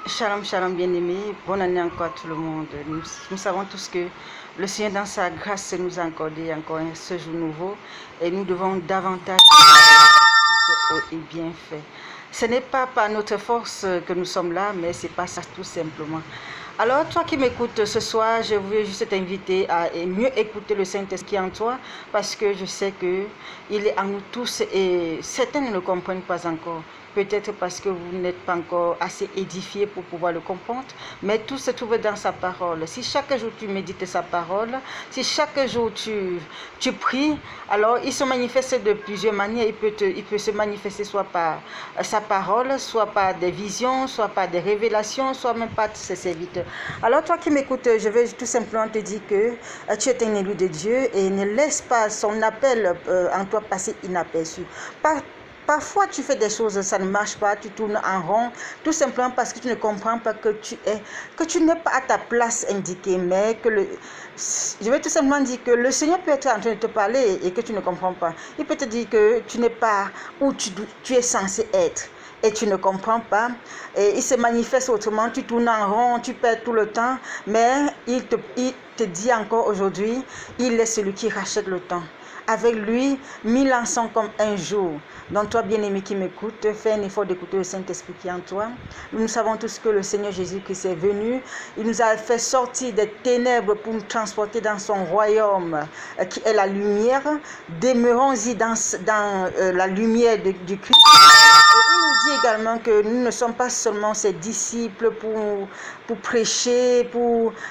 Shalom, shalom bien-aimés, bonne année encore à tout le monde. Nous savons tous que le Seigneur dans sa grâce nous a accordé encore ce jour nouveau et nous devons davantage haut et bien fait. Ce n'est pas par notre force que nous sommes là, mais c'est pas ça tout simplement. Alors, toi qui m'écoutes ce soir, je veux juste t'inviter à mieux écouter le Saint-Esprit en toi, parce que je sais qu'il est en nous tous et certains ne le comprennent pas encore. Peut-être parce que vous n'êtes pas encore assez édifiés pour pouvoir le comprendre, mais tout se trouve dans sa parole. Si chaque jour tu médites sa parole, si chaque jour tu pries, alors il se manifeste de plusieurs manières. Il peut se manifester soit par sa parole, soit par des visions, soit par des révélations, soit même par ses serviteurs. Alors toi qui m'écoutes, je vais tout simplement te dire que tu es un élu de Dieu et ne laisse pas son appel en toi passer inaperçu. Parfois, tu fais des choses, ça ne marche pas, tu tournes en rond, tout simplement parce que tu ne comprends pas que tu n'es pas à ta place indiquée, mais je vais tout simplement dire que le Seigneur peut être en train de te parler et que tu ne comprends pas. Il peut te dire que tu n'es pas où tu es censé être. Et tu ne comprends pas, et il se manifeste autrement, tu tournes en rond, tu perds tout le temps, mais il te dit encore aujourd'hui, il est celui qui rachète le temps. Avec lui, 1000 ans sont comme un jour. Donc toi, bien-aimé qui m'écoute, fais un effort d'écouter le Saint-Esprit qui est en toi. Nous savons tous que le Seigneur Jésus-Christ est venu. Il nous a fait sortir des ténèbres pour nous transporter dans son royaume qui est la lumière. Demeurons-y dans la lumière du Christ. Il nous dit également que nous ne sommes pas seulement ses disciples pour prêcher,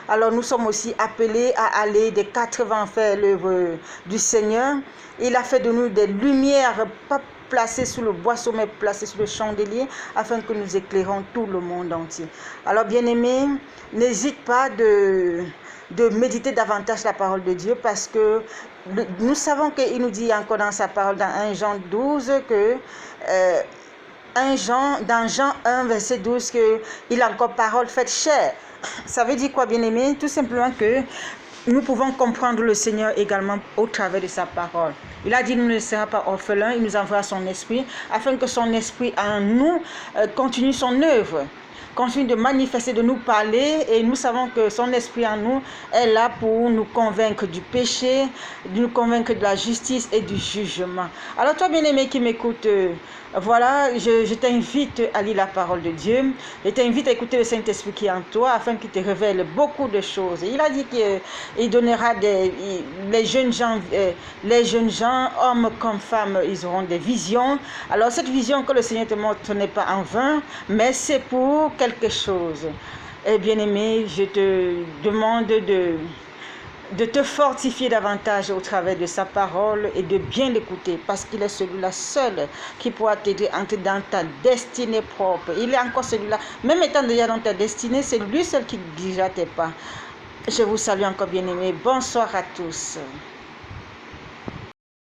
alors nous sommes aussi appelés à aller des 4 vents faire l'œuvre du Seigneur. Il a fait de nous des lumières, pas placées sous le boisseau, mais placées sous le chandelier, afin que nous éclairons tout le monde entier. Alors bien-aimés, n'hésite pas de méditer davantage la parole de Dieu, parce que nous savons qu'il nous dit encore dans sa parole, dans 1 Jean 12, que... dans Jean 1, verset 12, qu'il a encore parole faite chair. Ça veut dire quoi, bien-aimé? Tout simplement que nous pouvons comprendre le Seigneur également au travers de sa parole. Il a dit, nous ne serons pas orphelins, il nous envoie son esprit, afin que son esprit en nous continue son œuvre, continue de manifester, de nous parler, et nous savons que son esprit en nous est là pour nous convaincre du péché, de nous convaincre de la justice et du jugement. Alors toi, bien-aimé qui m'écoute, voilà, je t'invite à lire la parole de Dieu. Je t'invite à écouter le Saint-Esprit qui est en toi, afin qu'il te révèle beaucoup de choses. Il a dit qu'il donnera les jeunes gens, hommes comme femmes, ils auront des visions. Alors cette vision que le Seigneur te montre, ce n'est pas en vain, mais c'est pour quelque chose. Et bien aimé, je te demande de te fortifier davantage au travers de sa parole et de bien l'écouter, parce qu'il est celui-là seul qui pourra t'aider à entrer dans ta destinée propre. Il est encore celui-là, même étant déjà dans ta destinée, c'est lui seul qui dirigera tes pas. Je vous salue encore, bien aimé. Bonsoir à tous.